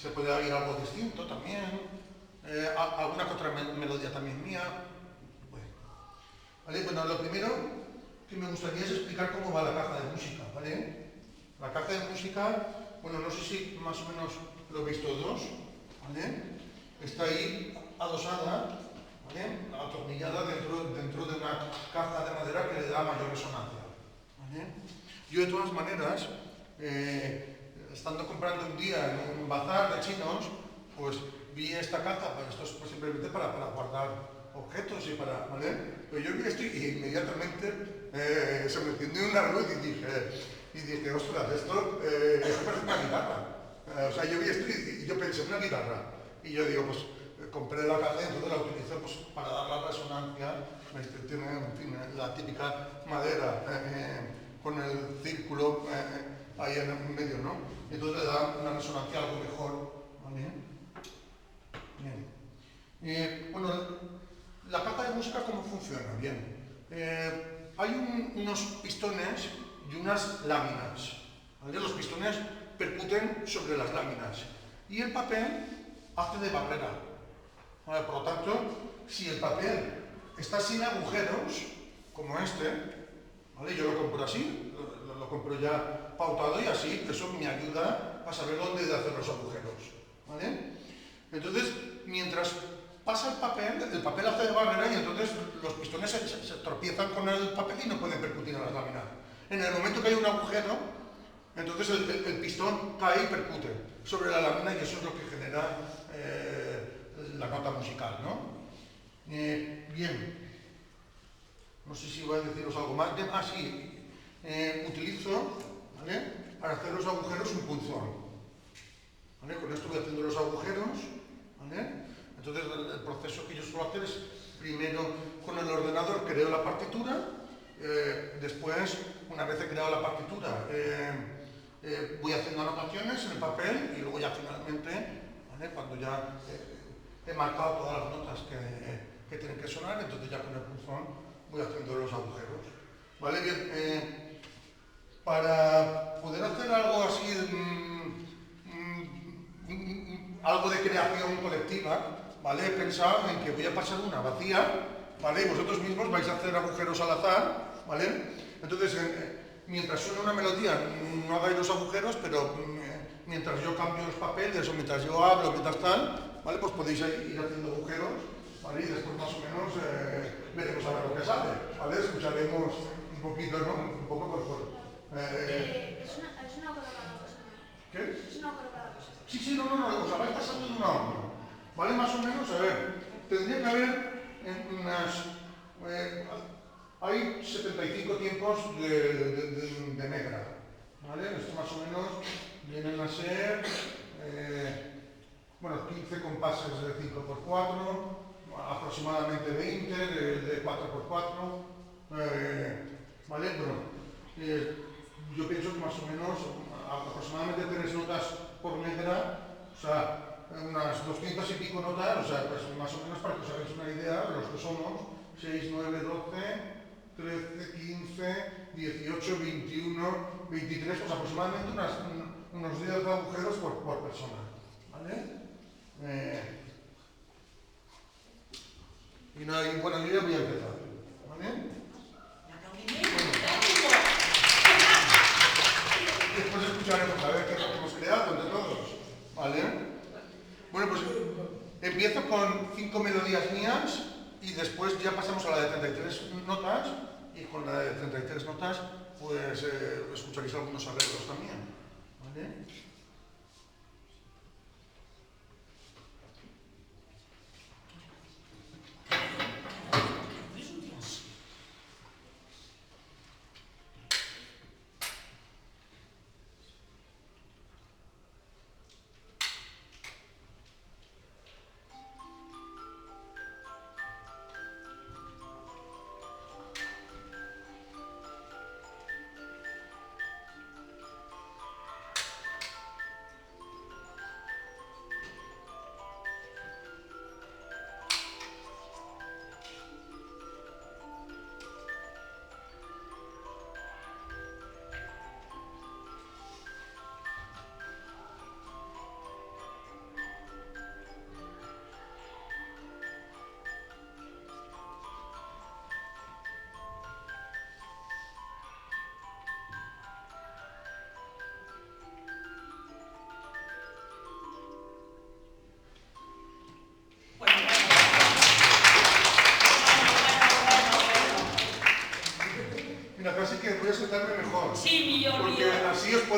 se puede oír algo distinto también, alguna que otra melodía también mía. Bueno, ¿vale? Bueno, lo primero que me gustaría es explicar cómo va la caja de música, ¿vale? La caja de música, bueno, no sé si más o menos lo veis todos, ¿vale? Está ahí adosada, ¿vale? Atornillada dentro de una caja de madera que le da mayor resonancia, ¿vale? Yo de todas maneras, estando comprando un día en un bazar de chinos, pues vi esta caja, esto es pues, simplemente para guardar objetos y para, ¿vale? Pero yo vi esto y inmediatamente se me encendió una luz y dije, ostras, esto parece una guitarra. O sea, yo vi esto y yo pensé, una guitarra. Y yo digo, pues compré la caja y entonces la utilizo pues, para dar la resonancia. Tiene, en fin, la típica madera con el círculo ahí en el medio, ¿no? Entonces le da una resonancia algo mejor, ¿vale? Bien. Bueno, la caja de música, ¿cómo funciona? Bien. Hay unos pistones y unas láminas, ¿vale? Los pistones percuten sobre las láminas y el papel hace de barrera, ¿vale? Por lo tanto, si el papel está sin agujeros, como este, ¿vale? Yo lo compro así, lo compro ya pautado y así, eso me ayuda a saber dónde de hacer los agujeros, ¿vale? Entonces, mientras pasa el papel hace de barrera y entonces los pistones se tropiezan con el papel y no pueden percutir a las láminas. En el momento que hay un agujero, entonces el pistón cae y percute sobre la lámina y eso es lo que genera la nota musical, ¿no? Bien. No sé si voy a deciros algo más. Sí. Utilizo, ¿vale? Para hacer los agujeros un punzón. ¿Vale? Con esto voy haciendo los agujeros, ¿vale? Entonces el proceso que yo suelo hacer es primero con el ordenador creo la partitura, después una vez he creado la partitura voy haciendo anotaciones en el papel y luego ya finalmente, ¿vale? Cuando ya he marcado todas las notas que tienen que sonar, entonces ya con el punzón voy haciendo los agujeros, ¿vale? Bien, para poder hacer algo así algo de creación colectiva, ¿vale? He pensado en que voy a pasar una vacía, ¿vale? Y vosotros mismos vais a hacer agujeros al azar, ¿vale? Entonces, mientras suena una melodía, no hagáis los agujeros, pero mientras yo cambio los papeles o mientras yo hablo, mientras tal, ¿vale? Pues podéis ir haciendo agujeros, ¿vale? Y después más o menos veremos a ver lo que sale, ¿vale? Escucharemos un poquito, ¿no? Un poco es una cosa cada cosa. ¿Qué? Es una cosa cada cosa. Sí, no, os la vais pasando de una a una. ¿Vale? Más o menos, a ver, tendría que haber unas... hay 75 tiempos de negra, ¿vale? Esto más o menos vienen a ser, bueno, 15 compases de 5x4, aproximadamente 20 de 4x4, ¿vale? Bueno, yo pienso que más o menos aproximadamente 3 notas por negra, o sea, unas 200 y pico notas, o sea, pues más o menos para que os hagáis una idea, los que somos 6, 9, 12, 13, 15, 18, 21, 23, pues aproximadamente unos 10 agujeros por persona, ¿vale? Y bueno, yo ya voy a empezar, ¿vale? Después escucharemos a ver qué hemos creado entre todos, ¿vale? Bueno, pues empiezo con 5 melodías mías y después ya pasamos a la de 33 notas y con la de 33 notas pues escucharéis algunos arreglos también, ¿vale?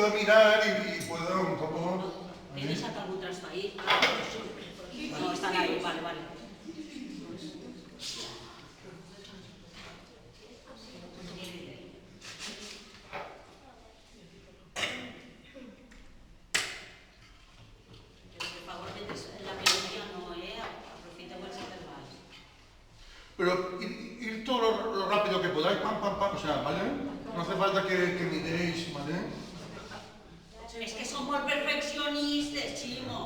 puedo mirar y puedo un poco... ¿Tienes algún trasto ahí? No, están ahí, vale, vale. Pero ir todo lo rápido que podáis, pam, pam, pam, o sea, ¿vale? No hace falta que miréis, ¿vale? Es que somos perfeccionistas, Chimo.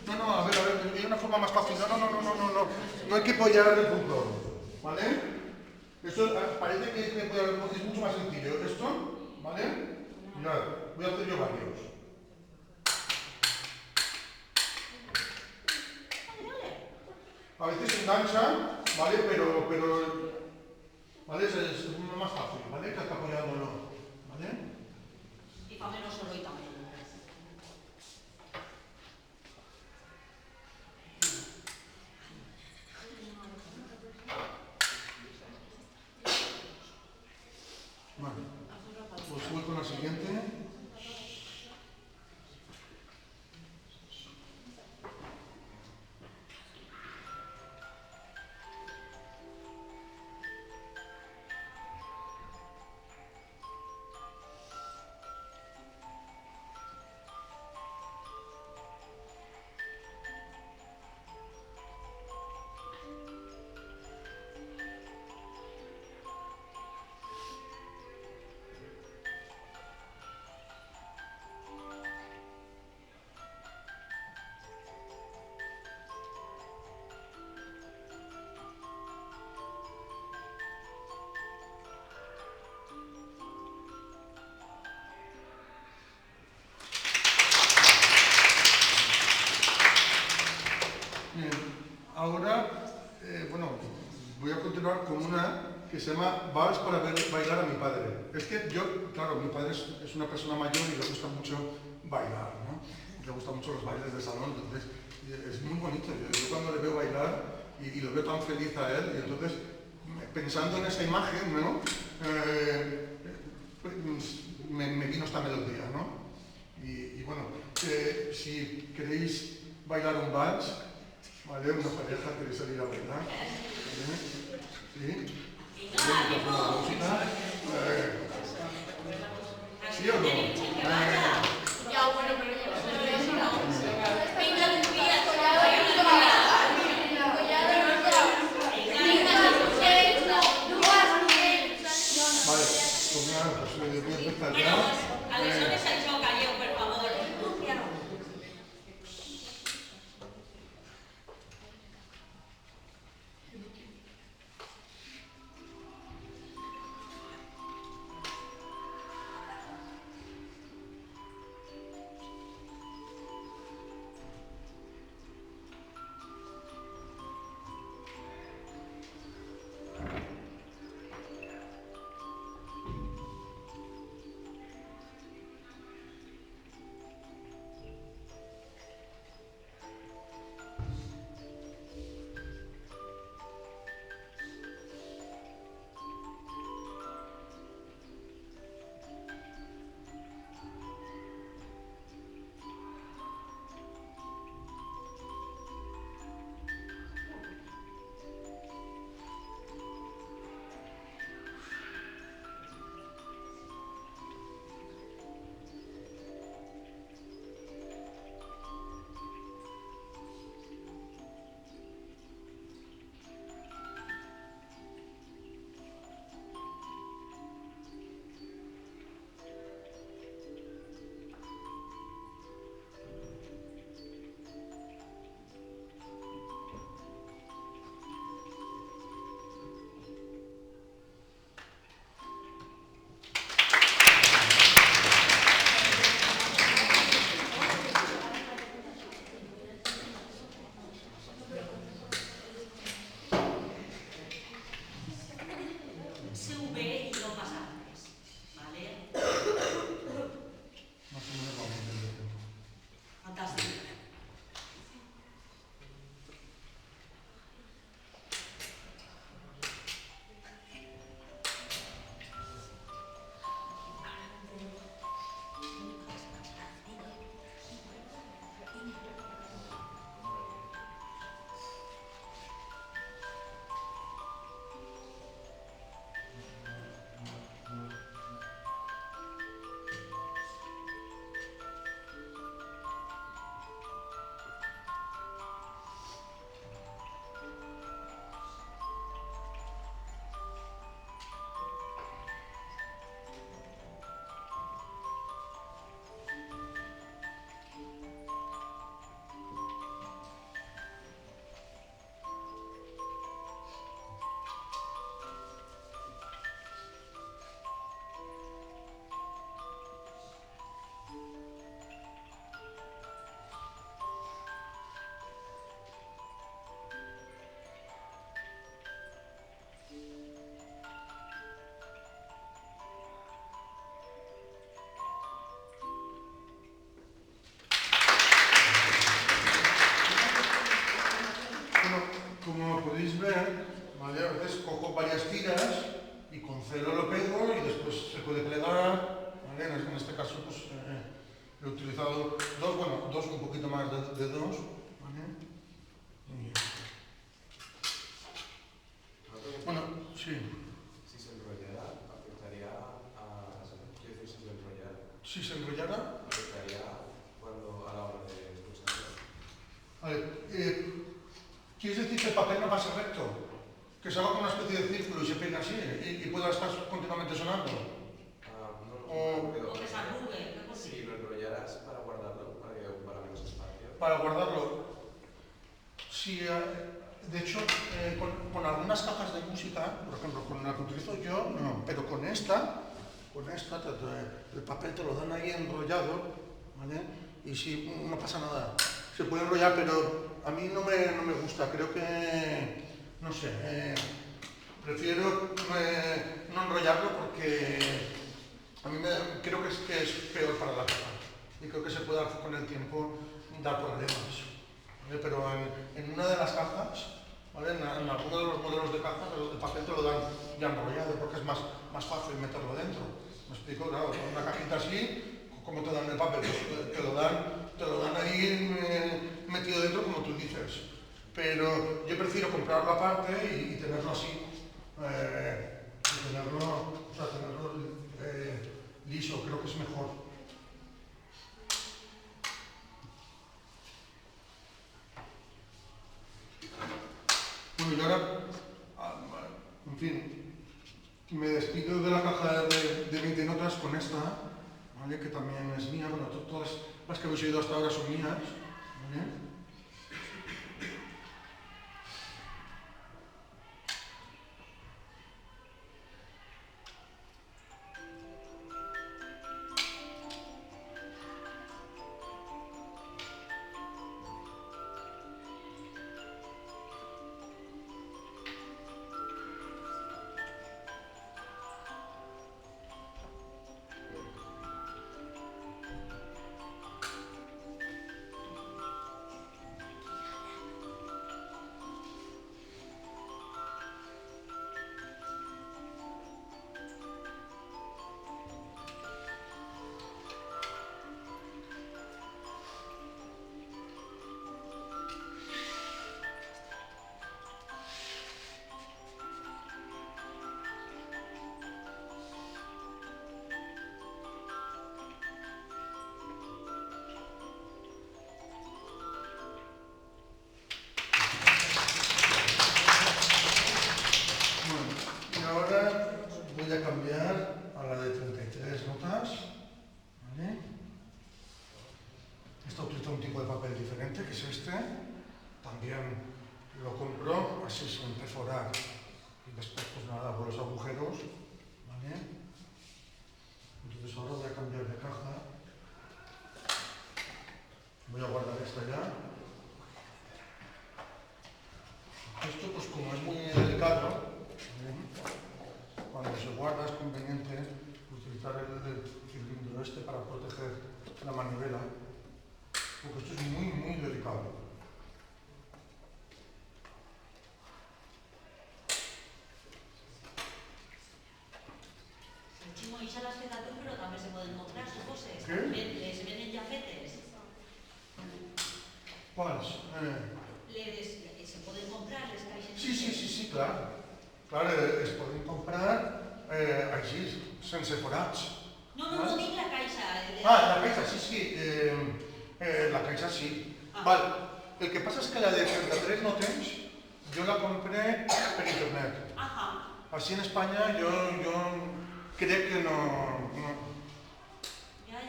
No, a ver, hay una forma más fácil. No hay que apoyar el punto, ¿vale? Esto parece que es mucho más sencillo. Esto, ¿vale? Mirad, voy a hacer yo varios. A veces se engancha, ¿vale? Pero ¿vale? Es más fácil, ¿vale? Que hasta apoyándolo, ¿vale? Y para menos solo y también. Vale, pues voy con la siguiente. Ahora, bueno, voy a continuar con una que se llama Vals para bailar a mi padre. Es que yo, claro, mi padre es una persona mayor y le gusta mucho bailar, ¿no? Le gustan mucho los bailes de salón, entonces es muy bonito. Yo cuando le veo bailar y lo veo tan feliz a él, y entonces pensando en esa imagen, ¿no? Me vino esta melodía, ¿no? Y bueno, si queréis bailar un vals, ¿vale? Una pareja quiere salir a bailar, ¿vale? ¿Sí? ¿Sí o no? Ya, bueno, pero yo vale, pues nada, pues voy a empezar ya. A ver, ¿dónde se ha hecho calleo, por favor? como podéis ver, ¿vale? A veces cojo varias tiras y con celo lo pego y después se puede plegar, ¿vale? En este caso pues, he utilizado dos, bueno, dos, un poquito más de dos, ¿vale? Y- bueno, sí. Si se enrollara, afectaría a... Quiero decir, si se enrollara, Si se enrollara, afectaría cuando a la hora de usarlo. vale, ¿quieres decir que el papel no va a ser recto? Que se haga con una especie de círculo y se pegue así y pueda estar continuamente sonando. O que se arrugue, ¿qué cosa? Si lo enrollaras para guardarlo, para que ocupara menos espacio. Para guardarlo. Sí, de hecho, con algunas cajas de música, por ejemplo, con la que utilizo yo, no, pero con esta, el papel te lo dan ahí enrollado, ¿vale? Y sí, no pasa nada. Se puede enrollar, pero a mí no me gusta. Creo que, no sé, prefiero no enrollarlo porque a mí creo que es peor para la caja. Y creo que se puede con el tiempo dar problemas. ¿Vale? Pero en una de las cajas, ¿vale? En alguno de los modelos de cajas, el papel te lo dan ya enrollado porque es más fácil meterlo dentro. ¿Me explico? Claro, con una cajita así, ¿cómo te dan el papel? Pues te lo dan ahí metido dentro como tú dices. Pero yo prefiero comprarlo aparte y tenerlo así. Tenerlo liso, creo que es mejor. Bueno, y ahora, en fin, me despido de la caja de 20 notas con esta, ¿vale? Que también es mía. Bueno, todas las que habéis oído hasta ahora son mías, ¿vale? Bueno, y ahora voy a cambiar a la de 33 notas, ¿vale? Esta utiliza un tipo de papel diferente, que es este. También lo compro así sin perforar. Y después, pues nada, hago los agujeros, ¿vale? Entonces ahora voy a cambiar de caja. Voy a guardar esta ya. Esto, pues como es muy delicado, ¿eh? Cuando se guarda es conveniente utilizar el cilindro este para proteger la manivela, porque esto es muy delicado. Chimo, y se las queda tú, pero también se pueden comprar sus cosas. ¿Qué? Les venden jafetes. ¿Cuáles? Se pueden comprar, les caixes. Sí, claro. Claro, es poden comprar així, sense forats. No, dic la caixa. Ah, la caixa, sí. La caixa sí. Ah. Vale. El que pasa es que la de 33 notes yo la compré por internet. Ajá. Así en España yo creo que no. Ya.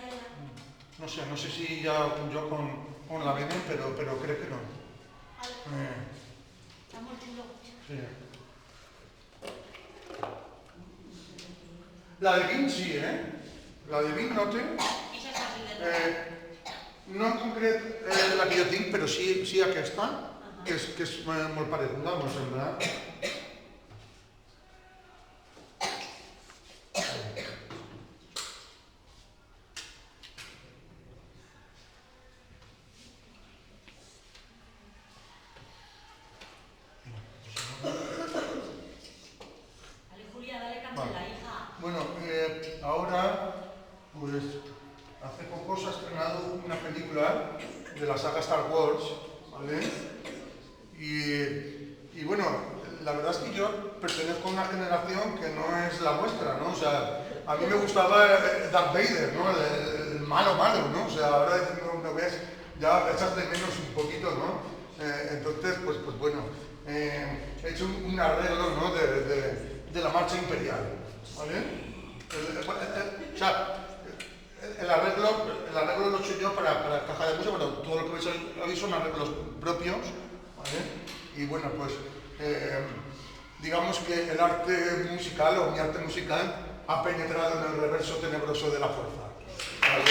No sé si ya yo con la venden, pero creo que no. Está muy chulo. Sí. La de 20 sí, La de 20 notes. I això és fàcil de trobar. No en concret la que jo tinc, però sí aquesta, que és molt pareguda, m'ho sembla. de la saga Star Wars, ¿vale? Y bueno, la verdad es que yo pertenezco a una generación que no es la vuestra, ¿no? O sea, a mí me gustaba Darth Vader, ¿no? El malo, ¿no? O sea, ahora no ves, ya echas de menos un poquito, ¿no? Entonces, pues bueno, he hecho un arreglo, ¿no? de la marcha imperial, ¿vale? O sea, el arreglo lo he hecho yo para Caja de Música, bueno, todo lo que veis hoy son arreglos propios, ¿vale? Y bueno, pues digamos que el arte musical o mi arte musical ha penetrado en el reverso tenebroso de la fuerza, ¿vale?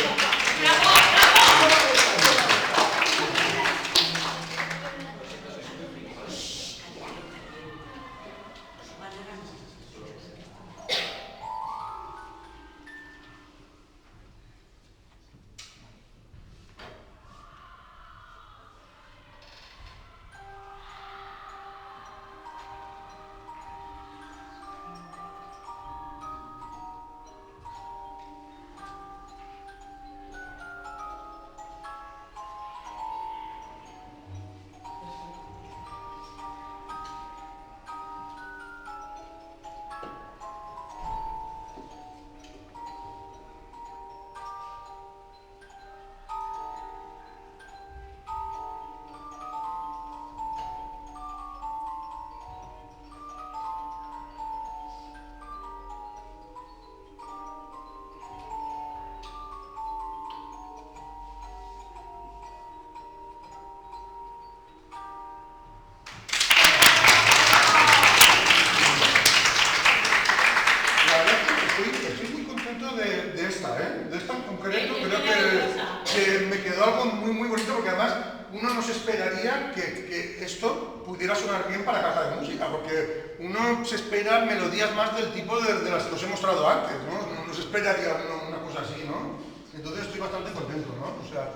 De esta en concreto, creo que me quedó algo muy bonito, porque además uno no se esperaría que esto pudiera sonar bien para Caja de Música, porque uno se espera melodías más del tipo de las que os he mostrado antes, ¿no? No se esperaría una cosa así, ¿no? Entonces estoy bastante contento, ¿no? O sea,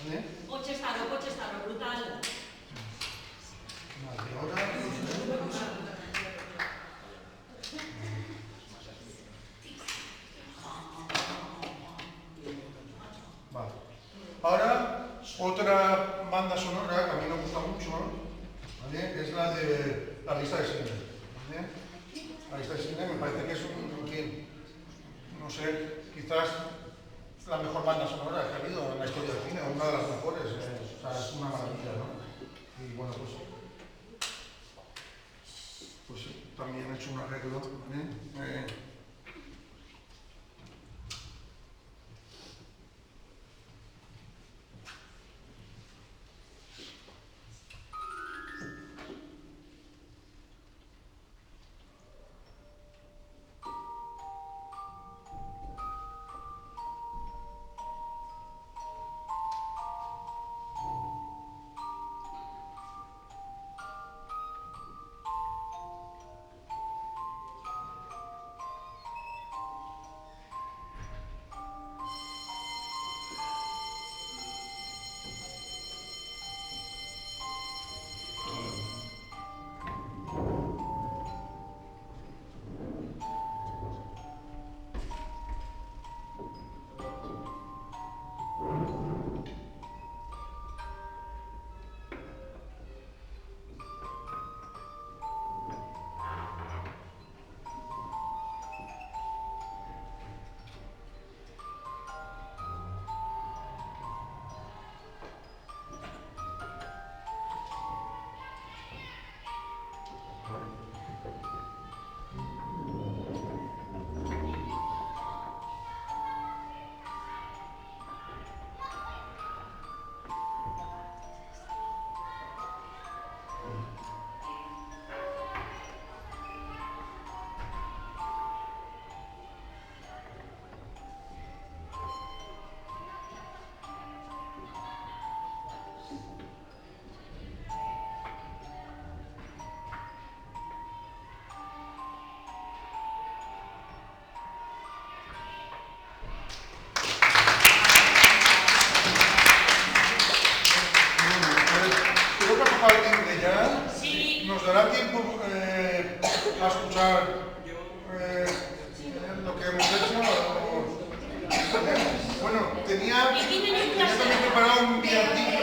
¿vale? Pochestaro, brutal. Vale, ahora... Vale. Ahora, otra banda sonora que a mí me gusta mucho, ¿vale? Es la de La lista de Schindler, ¿vale? La lista de Schindler me parece que es no sé, quizás la mejor banda sonora que ha habido en la historia del cine, una de las mejores, o sea, es una maravilla, ¿no? Y bueno, pues también he hecho un arreglo, ¿vale? Sí. ¿Nos dará tiempo a escuchar lo que hemos hecho? Bueno, tenía también preparado un guiartillo